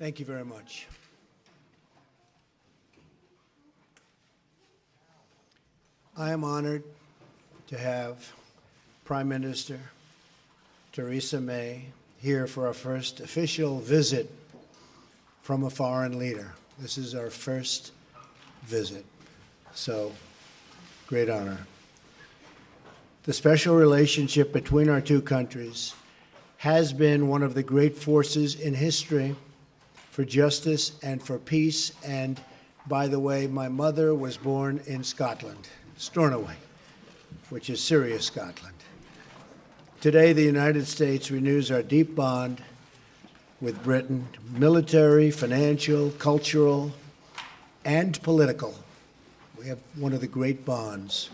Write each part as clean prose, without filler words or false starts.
Thank you very much. I am honored to have Prime Minister Theresa May here for our first official visit from a foreign leader. This is our first visit, so great honor. The special relationship between our two countries has been one of the great forces in history for justice and for peace. And by the way, my mother was born in Scotland, Stornoway, which is serious Scotland. Today, the United States renews our deep bond with Britain, military, financial, cultural, and political. We have one of the great bonds.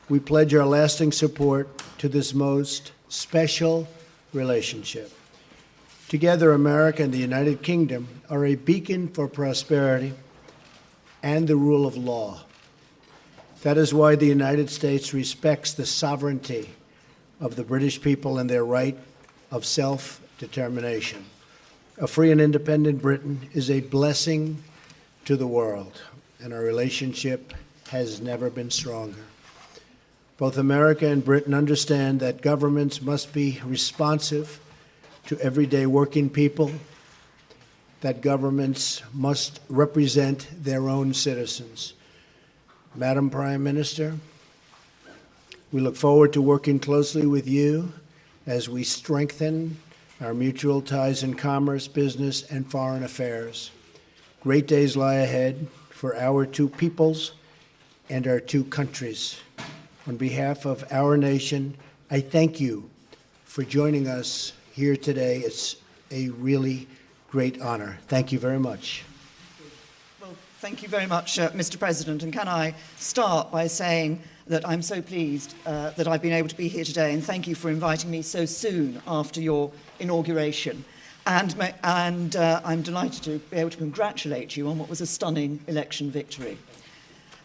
We pledge our lasting support to this most special relationship. Together, America and the United Kingdom are a beacon for prosperity and the rule of law. That is why the United States respects the sovereignty of the British people and their right of self-determination. A free and independent Britain is a blessing to the world, and our relationship has never been stronger. Both America and Britain understand that governments must be responsive to everyday working people, that governments must represent their own citizens. Madam Prime Minister, we look forward to working closely with you as we strengthen our mutual ties in commerce, business, and foreign affairs. Great days lie ahead for our two peoples and our two countries. On behalf of our nation, I thank you for joining us here today. It's a really great honor. Thank you very much. Well, thank you very much, Mr. President. And can I start by saying that I'm so pleased that I've been able to be here today, and thank you for inviting me so soon after your inauguration. And I'm delighted to be able to congratulate you on what was a stunning election victory.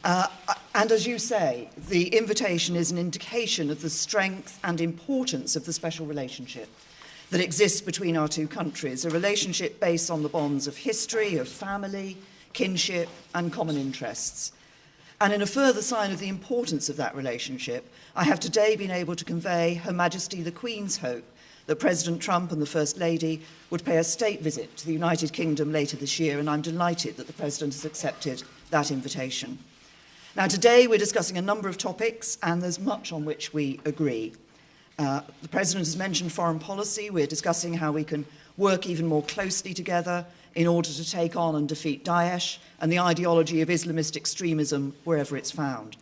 And as you say, the invitation is an indication of the strength and importance of the special relationship that exists between our two countries, a relationship based on the bonds of history, of family, kinship, and common interests. And in a further sign of the importance of that relationship, I have today been able to convey Her Majesty the Queen's hope that President Trump and the First Lady would pay a state visit to the United Kingdom later this year, and I'm delighted that the President has accepted that invitation. Now, today we're discussing a number of topics, and there's much on which we agree. The President has mentioned foreign policy. We're discussing how we can work even more closely together in order to take on and defeat Daesh and the ideology of Islamist extremism wherever it's found.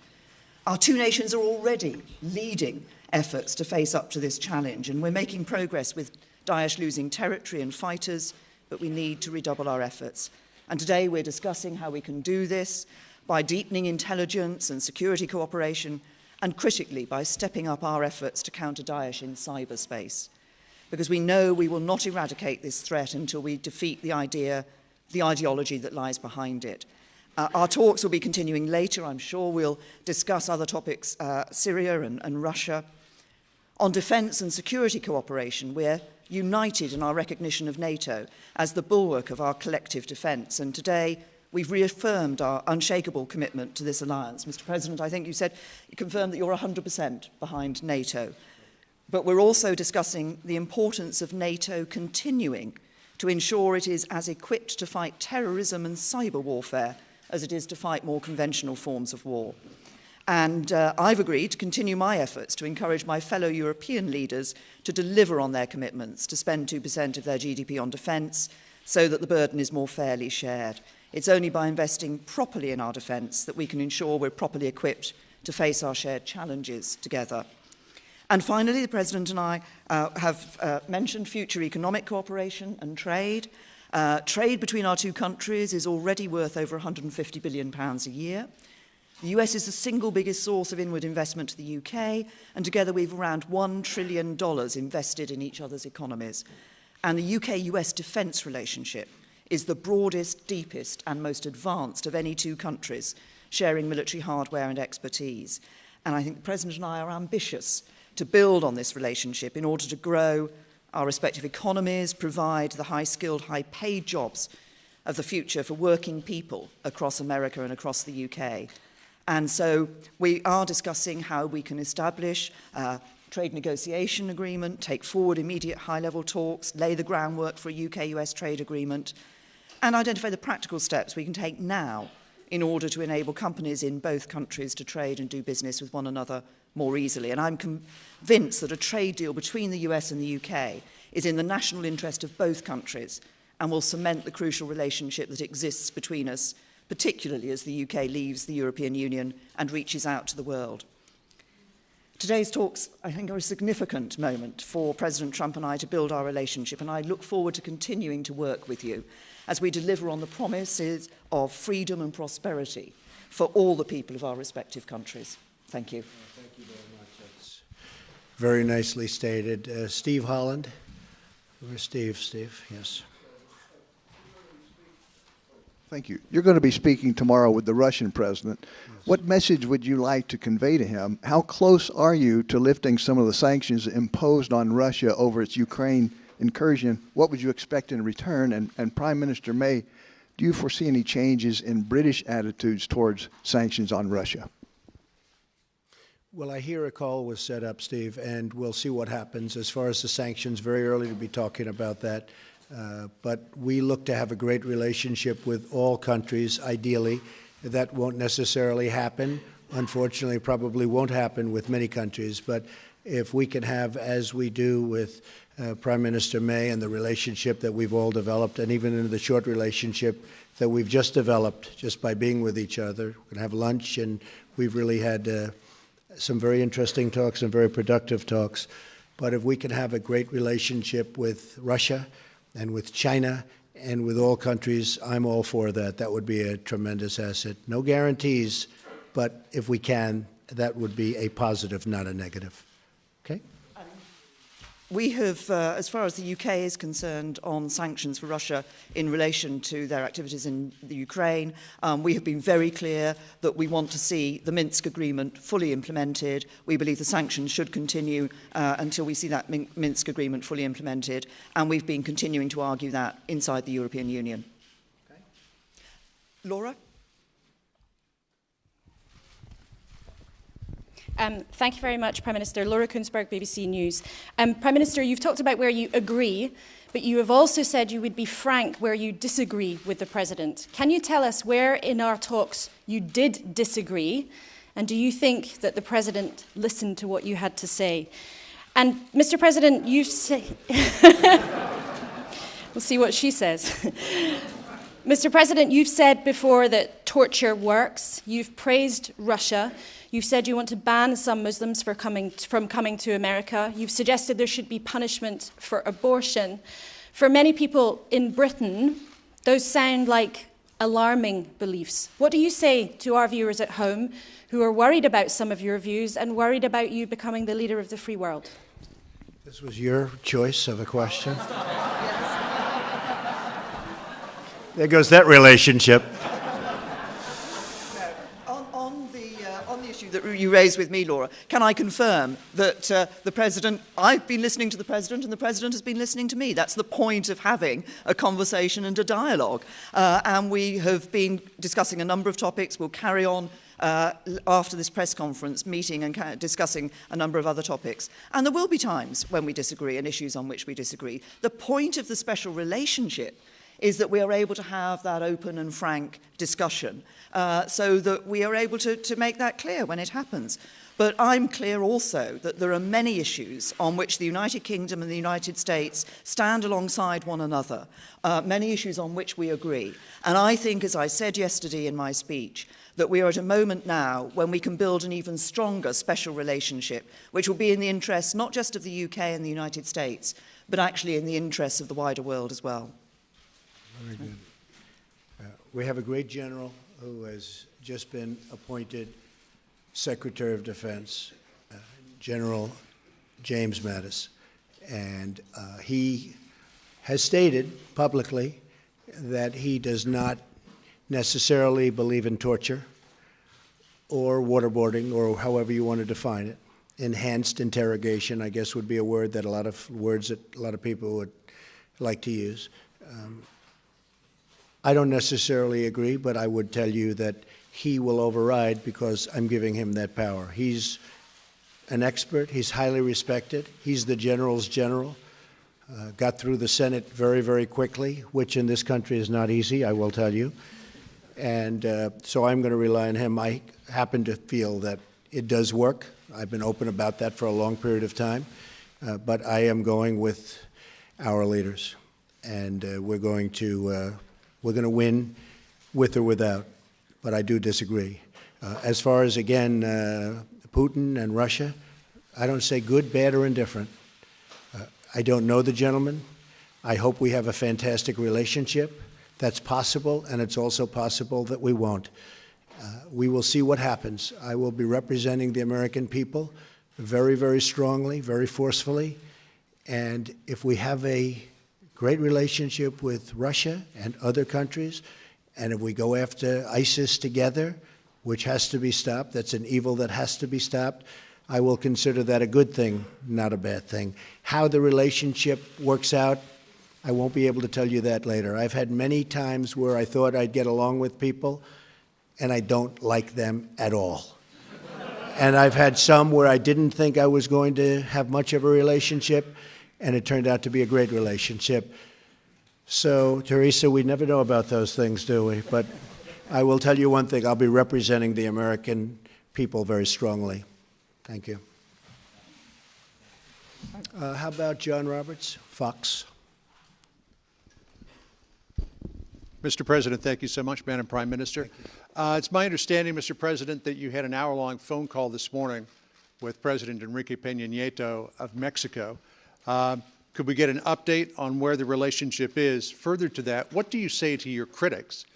Our two nations are already leading efforts to face up to this challenge, and we're making progress with Daesh losing territory and fighters, but we need to redouble our efforts. And today we're discussing how we can do this by deepening intelligence and security cooperation, and critically by stepping up our efforts to counter Daesh in cyberspace. Because we know we will not eradicate this threat until we defeat the ideology that lies behind it. Our talks will be continuing later. I'm sure we'll discuss other topics, Syria and Russia. On defence and security cooperation, we're united in our recognition of NATO as the bulwark of our collective defence. And today, we've reaffirmed our unshakable commitment to this alliance. Mr. President, I think you confirmed that you're 100% behind NATO. But we're also discussing the importance of NATO continuing to ensure it is as equipped to fight terrorism and cyber warfare as it is to fight more conventional forms of war. And I've agreed to continue my efforts to encourage my fellow European leaders to deliver on their commitments to spend 2% of their GDP on defence so that the burden is more fairly shared. It's only by investing properly in our defence that we can ensure we're properly equipped to face our shared challenges together. And finally, the President and I have mentioned future economic cooperation and trade. Trade between our two countries is already worth over £150 billion a year. The US is the single biggest source of inward investment to the UK, and together we've around $1 trillion invested in each other's economies. And the UK-US defence relationship is the broadest, deepest, and most advanced of any two countries, sharing military hardware and expertise. And I think the President and I are ambitious to build on this relationship in order to grow our respective economies, provide the high-skilled, high-paid jobs of the future for working people across America and across the UK. And so we are discussing how we can establish a trade negotiation agreement, take forward immediate high-level talks, lay the groundwork for a UK-US trade agreement, and identify the practical steps we can take now in order to enable companies in both countries to trade and do business with one another more easily. And I'm convinced that a trade deal between the US and the UK is in the national interest of both countries and will cement the crucial relationship that exists between us, particularly as the UK leaves the European Union and reaches out to the world. Today's talks, I think, are a significant moment for President Trump and I to build our relationship, and I look forward to continuing to work with you as we deliver on the promises of freedom and prosperity for all the people of our respective countries. Thank you. Thank you very much. That's very nicely stated. Steve Holland. Where's Steve? Steve, yes. Thank you. You're going to be speaking tomorrow with the Russian president. Yes. What message would you like to convey to him? How close are you to lifting some of the sanctions imposed on Russia over its Ukraine incursion? What would you expect in return? And Prime Minister May, do you foresee any changes in British attitudes towards sanctions on Russia? Well, I hear a call was set up, Steve, and we'll see what happens. As far as the sanctions, very early to be talking about that. But we look to have a great relationship with all countries, ideally. That won't necessarily happen. Unfortunately, probably won't happen with many countries. But if we can have, as we do with Prime Minister May and the relationship that we've all developed, and even in the short relationship that we've just developed just by being with each other, we're going to have lunch, and we've really had some very interesting talks and very productive talks. But if we can have a great relationship with Russia and with China and with all countries, I'm all for that. That would be a tremendous asset. No guarantees, but if we can, that would be a positive, not a negative. Okay? We have, as far as the UK is concerned, on sanctions for Russia in relation to their activities in the Ukraine, we have been very clear that we want to see the Minsk agreement fully implemented. We believe the sanctions should continue until we see that Minsk agreement fully implemented, and we've been continuing to argue that inside the European Union. Okay. Laura? Thank you very much, Prime Minister. Laura Kunsberg, BBC News. Prime Minister, you've talked about where you agree, but you have also said you would be frank where you disagree with the President. Can you tell us where in our talks you did disagree, and do you think that the President listened to what you had to say? And, Mr. President, you say... We'll see what she says. Mr. President, you've said before that torture works. You've praised Russia. You've said you want to ban some Muslims from coming to America. You've suggested there should be punishment for abortion. For many people in Britain, those sound like alarming beliefs. What do you say to our viewers at home who are worried about some of your views and worried about you becoming the leader of the free world? This was your choice of a question. There goes that relationship. On the issue that you raised with me, Laura, can I confirm that the President, I've been listening to the President and the President has been listening to me. That's the point of having a conversation and a dialogue. And we have been discussing a number of topics. We'll carry on after this press conference meeting and discussing a number of other topics. And there will be times when we disagree and issues on which we disagree. The point of the special relationship is that we are able to have that open and frank discussion so that we are able to make that clear when it happens. But I'm clear also that there are many issues on which the United Kingdom and the United States stand alongside one another, many issues on which we agree. And I think, as I said yesterday in my speech, that we are at a moment now when we can build an even stronger special relationship, which will be in the interests not just of the UK and the United States, but actually in the interests of the wider world as well. Very good. We have a great general who has just been appointed Secretary of Defense, General James Mattis, and he has stated publicly that he does not necessarily believe in torture or waterboarding, or however you want to define it. enhanced interrogation, I guess would be a word that a lot of people would like to use. I don't necessarily agree, but I would tell you that he will override because I'm giving him that power. He's an expert. He's highly respected. He's the general's general. Got through the Senate very, very quickly, which in this country is not easy, I will tell you. And so I'm going to rely on him. I happen to feel that it does work. I've been open about that for a long period of time. But I am going with our leaders. And we're going to win with or without. But I do disagree. As far as, again, Putin and Russia, I don't say good, bad, or indifferent. I don't know the gentleman. I hope we have a fantastic relationship. That's possible, and it's also possible that we won't. We will see what happens. I will be representing the American people very, very strongly, very forcefully. And if we have a great relationship with Russia and other countries, and if we go after ISIS together, which has to be stopped, that's an evil that has to be stopped, I will consider that a good thing, not a bad thing. How the relationship works out, I won't be able to tell you that later. I've had many times where I thought I'd get along with people, and I don't like them at all. And I've had some where I didn't think I was going to have much of a relationship, and it turned out to be a great relationship. So, Theresa, we never know about those things, do we? But I will tell you one thing. I'll be representing the American people very strongly. Thank you. How about John Roberts, Fox? Mr. President, thank you so much, Madam Prime Minister. It's my understanding, Mr. President, that you had an hour-long phone call this morning with President Enrique Peña Nieto of Mexico. Could we get an update on where the relationship is? Further to that, what do you say to your critics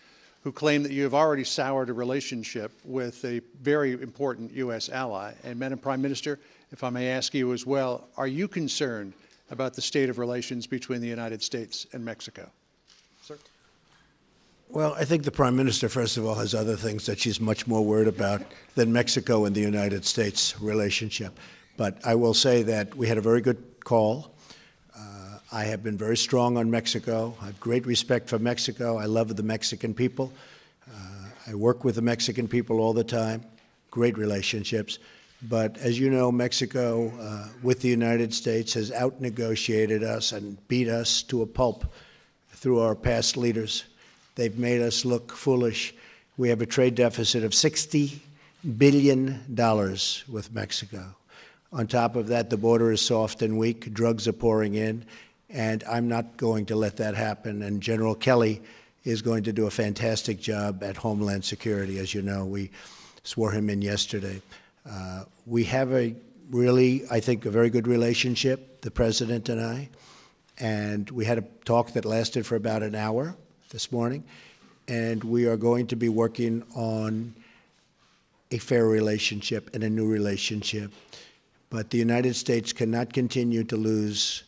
who claim that you have already soured a relationship with a very important U.S. ally? And Madam Prime Minister, if I may ask you as well, are you concerned about the state of relations between the United States and Mexico? Sir? Well, I think the Prime Minister, first of all, has other things that she's much more worried about than Mexico and the United States relationship. But I will say that we had a very good call. I have been very strong on Mexico. I have great respect for Mexico. I love the Mexican people. I work with the Mexican people all the time. Great relationships. But as you know, Mexico, with the United States, has out-negotiated us and beat us to a pulp through our past leaders. They've made us look foolish. We have a trade deficit of $60 billion with Mexico. On top of that, the border is soft and weak. Drugs are pouring in. And I'm not going to let that happen. And General Kelly is going to do a fantastic job at Homeland Security. As you know, we swore him in yesterday. We have a really, I think, a very good relationship, the President and I. And we had a talk that lasted for about an hour this morning. And we are going to be working on a fair relationship and a new relationship. But the United States cannot continue to lose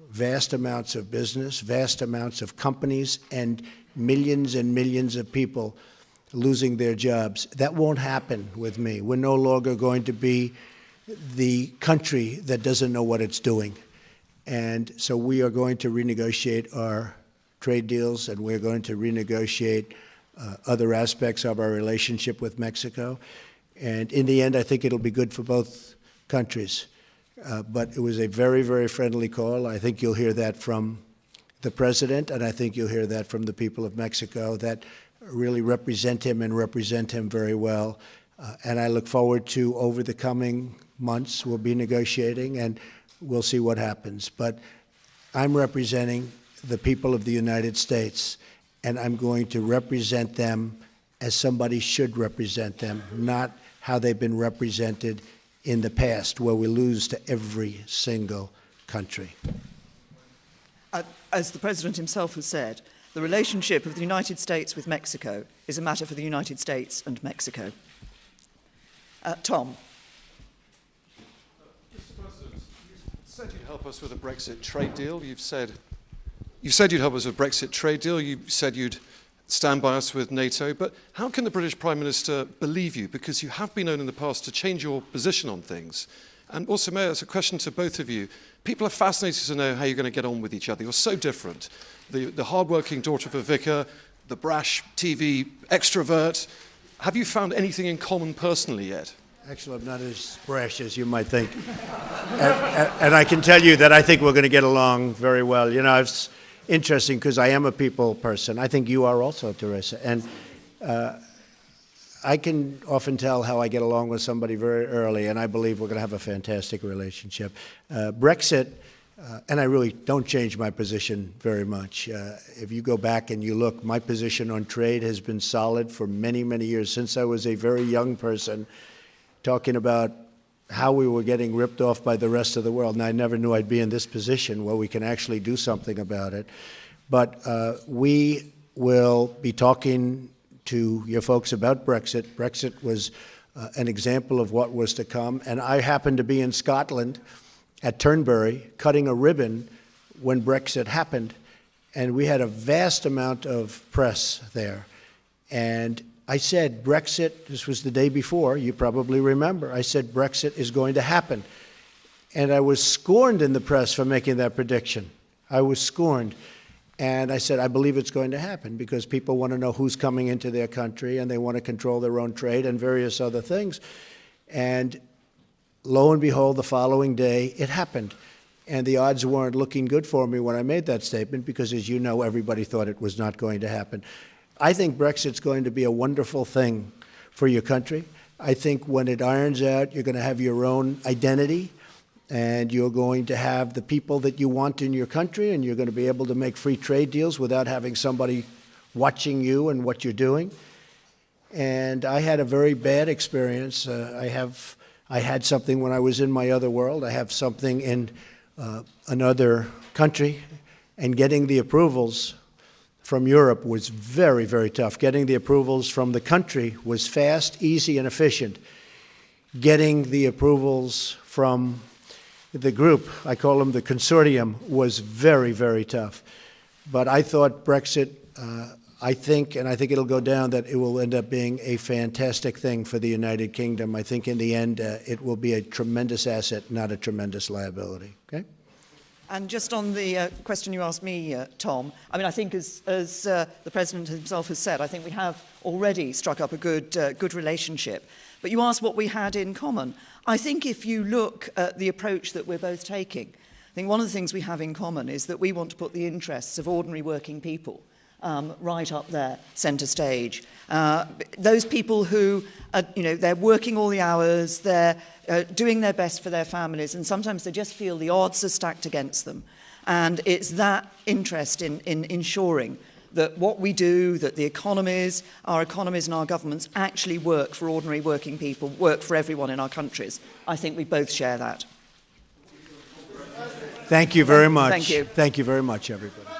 vast amounts of business, vast amounts of companies, and millions of people losing their jobs. That won't happen with me. We're no longer going to be the country that doesn't know what it's doing. And so we are going to renegotiate our trade deals, and we're going to renegotiate other aspects of our relationship with Mexico. And in the end, I think it'll be good for both countries. But it was a very, very friendly call. I think you'll hear that from the President, and I think you'll hear that from the people of Mexico that really represent him and represent him very well. And I look forward to, over the coming months, we'll be negotiating, and we'll see what happens. But I'm representing the people of the United States, and I'm going to represent them as somebody should represent them, not how they've been represented in the past, where we lose to every single country. As the President himself has said, the relationship of the United States with Mexico is a matter for the United States and Mexico. Tom. Mr. President, you said you'd help us with a Brexit trade deal. You said you'd help us with a Brexit trade deal. You said you'd stand by us with NATO. But how can the British Prime Minister believe you? Because you have been known in the past to change your position on things. And also, Mayor, it's a question to both of you. People are fascinated to know how you're going to get on with each other. You're so different. The hard-working daughter of a vicar, the brash TV extrovert. Have you found anything in common personally yet? Actually, I'm not as brash as you might think. And I can tell you that I think we're going to get along very well. You know, it's interesting because I am a people person. I think you are also, Theresa. And I can often tell how I get along with somebody very early, and I believe we're going to have a fantastic relationship. Brexit, and I really don't change my position very much. If you go back and you look, my position on trade has been solid for many, many years, since I was a very young person, talking about how we were getting ripped off by the rest of the world. And I never knew I'd be in this position where we can actually do something about it. But we will be talking to your folks about Brexit. Brexit was an example of what was to come. And I happened to be in Scotland at Turnberry cutting a ribbon when Brexit happened. And we had a vast amount of press there. And I said, Brexit, this was the day before, you probably remember, I said, Brexit is going to happen. And I was scorned in the press for making that prediction. I was scorned. And I said, I believe it's going to happen because people want to know who's coming into their country and they want to control their own trade and various other things. And lo and behold, the following day, it happened. And the odds weren't looking good for me when I made that statement because, as you know, everybody thought it was not going to happen. I think Brexit's going to be a wonderful thing for your country. I think when it irons out, you're going to have your own identity, and you're going to have the people that you want in your country, and you're going to be able to make free trade deals without having somebody watching you and what you're doing. And I had a very bad experience. I had something when I was in my other world. I have something in another country, and getting the approvals from Europe was very, very tough. Getting the approvals from the country was fast, easy, and efficient. Getting the approvals from the group, I call them the consortium, was very, very tough. But I thought Brexit, I think it'll go down, that it will end up being a fantastic thing for the United Kingdom. I think in the end, it will be a tremendous asset, not a tremendous liability. Okay? And just on the question you asked me, Tom, I mean, I think as the President himself has said, I think we have already struck up a good relationship. But you asked what we had in common. I think if you look at the approach that we're both taking, I think one of the things we have in common is that we want to put the interests of ordinary working people right up there, centre stage. Those people who, they're working all the hours, they're doing their best for their families, and sometimes they just feel the odds are stacked against them. And it's that interest in ensuring that what we do, that the economies, our economies and our governments actually work for ordinary working people, work for everyone in our countries. I think we both share that. Thank you very much. Thank you. Thank you very much, everybody.